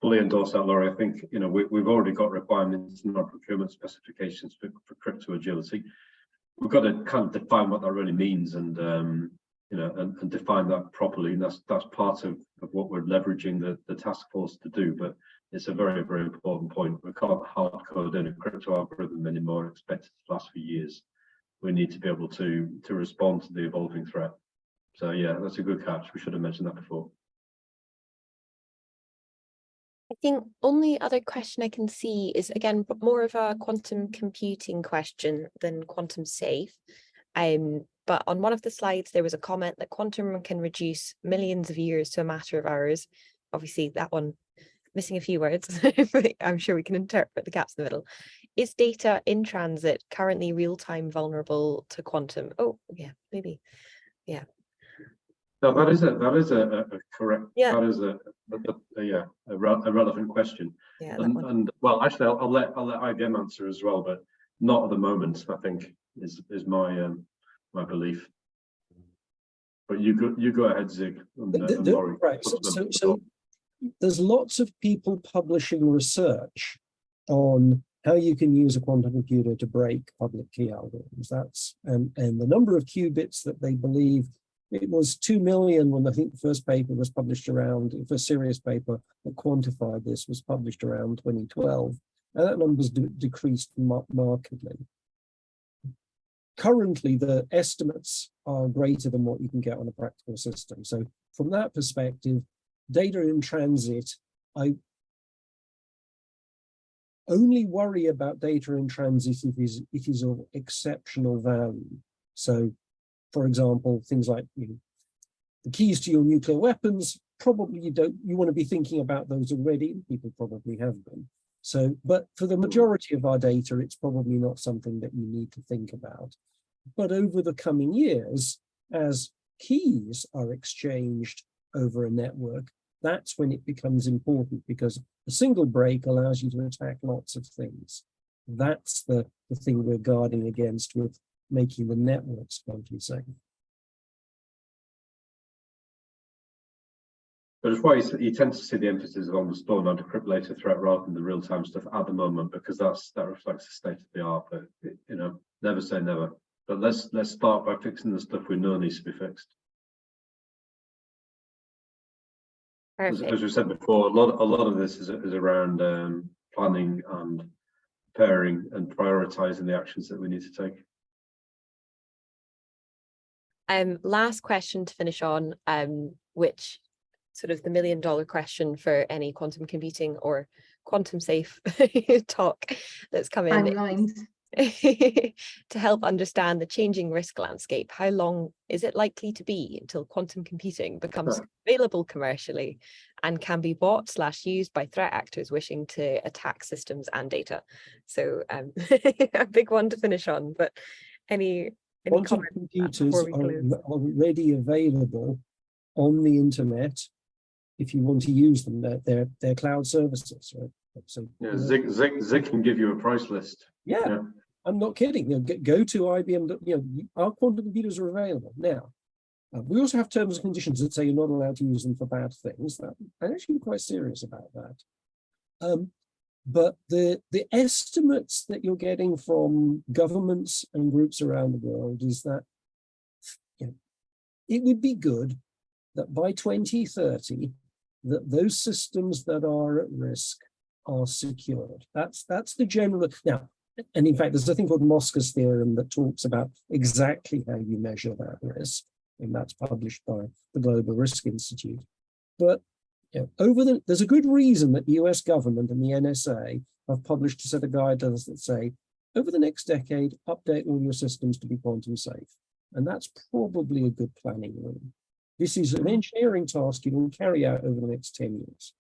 Fully endorse that, Lory. I think we've already got requirements in our procurement specifications for crypto agility. We've got to kind of define what that really means, and and define that properly. And that's part of what we're leveraging the task force to do. But it's a very, very important point. We can't hard code in a crypto algorithm anymore and expect it to last for years. We need to be able to respond to the evolving threat. So yeah, that's a good catch. We should have mentioned that before. I think only other question I can see is, again, more of a quantum computing question than quantum safe. But on one of the slides, there was a comment that quantum can reduce millions of years to a matter of hours. Obviously, that one missing a few words, but I'm sure we can interpret the gaps in the middle. Is data in transit currently real-time vulnerable to quantum? Oh, yeah, maybe. Yeah. No, that is a correct. Yeah. That is a relevant question. Yeah. And well, actually, I'll let IBM answer as well, but not at the moment. I think is my my belief. But you go ahead, Zig. And Lory. Right. So there's lots of people publishing research on how you can use a quantum computer to break public key algorithms. That's and the number of qubits that they believe. It was 2 million when I think the first paper was published around, the first serious paper that quantified this was published around 2012. And that number's decreased markedly. Currently, the estimates are greater than what you can get on a practical system. So from that perspective, data in transit, I only worry about data in transit if it is of exceptional value. So for example, things like the keys to your nuclear weapons, probably you want to be thinking about those already. People probably have them. So, but for the majority of our data, it's probably not something that you need to think about. But over the coming years, as keys are exchanged over a network, that's when it becomes important, because a single break allows you to attack lots of things. That's the thing we're guarding against with making the networks quantum safe. But it's why you tend to see the emphasis on the store now decrypt later threat rather than the real-time stuff at the moment, because that reflects the state of the art. But never say never. But let's start by fixing the stuff we know needs to be fixed. As we said before, a lot of this is around planning and preparing and prioritizing the actions that we need to take. Last question to finish on, which sort of the $1 million question for any quantum computing or quantum safe talk that's come in. To help understand the changing risk landscape, how long is it likely to be until quantum computing becomes available commercially and can be bought / used by threat actors wishing to attack systems and data? So a big one to finish on, but any quantum computers are already available on the internet if you want to use them. They're cloud services, right? So yeah, Zig can give you a price list. Yeah. I'm not kidding. Go to IBM. Our quantum computers are available now. We also have terms and conditions that say you're not allowed to use them for bad things. I'm actually quite serious about that. But the estimates that you're getting from governments and groups around the world is that it would be good that by 2030, that those systems that are at risk are secured. That's the general. Now, And in fact, there's a thing called Mosca's theorem that talks about exactly how you measure that risk, and that's published by the Global Risk Institute. But there's a good reason that the US government and the NSA have published a set of guidelines that say, over the next decade, update all your systems to be quantum safe. And that's probably a good planning rule. This is an engineering task you will carry out over the next 10 years.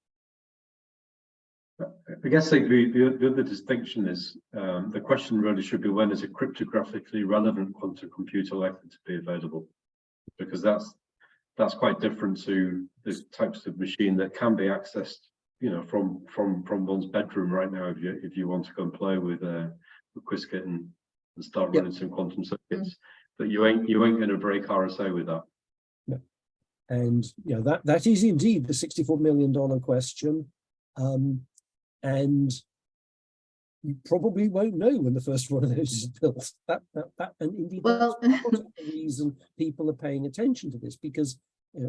I guess the other distinction is the question really should be, when is a cryptographically relevant quantum computer likely to be available? Because that's quite different to the types of machine that can be accessed, from one's bedroom right now. If you want to go and play with Qiskit and start running some quantum circuits, but you ain't going to break RSA with that. No. And that is indeed the $64 million question. And you probably won't know when the first one of those is built. And indeed, that's the reason people are paying attention to this, because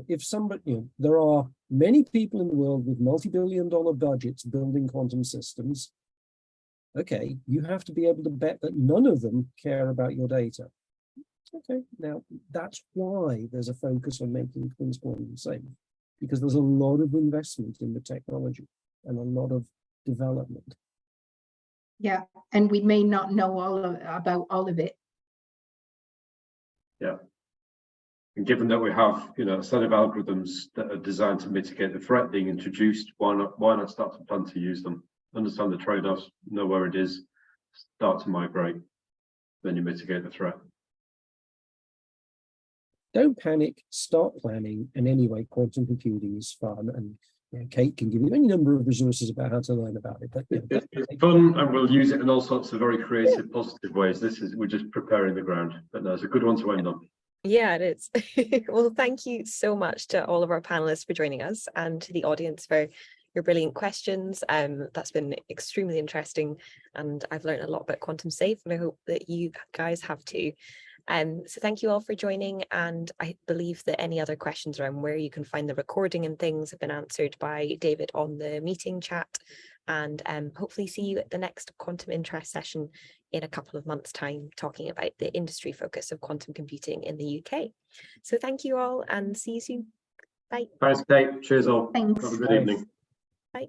if somebody, there are many people in the world with multi-billion-dollar budgets building quantum systems. Okay, you have to be able to bet that none of them care about your data. Okay, now that's why there's a focus on making things quantum safe, because there's a lot of investment in the technology and a lot of development. Yeah, and we may not know about all of it. Yeah, and given that we have a set of algorithms that are designed to mitigate the threat being introduced, why not start to plan to use them? Understand the trade-offs, know where it is, start to migrate, then you mitigate the threat. Don't panic, start planning, and anyway, quantum computing is fun, and Kate can give you any number of resources about how to learn about it. But it's fun, and we'll use it in all sorts of very creative, positive ways. We're just preparing the ground, but no, it's a good one to end on. Yeah, it is. Well, thank you so much to all of our panelists for joining us, and to the audience for your brilliant questions. That's been extremely interesting, and I've learned a lot about quantum safe, and I hope that you guys have too. So thank you all for joining, and I believe that any other questions around where you can find the recording and things have been answered by David on the meeting chat, and hopefully see you at the next quantum interest session in a couple of months' time, talking about the industry focus of quantum computing in the UK. So thank you all, and see you soon. Bye. Thanks, Kate. Cheers all. Thanks. Have a good evening. Bye.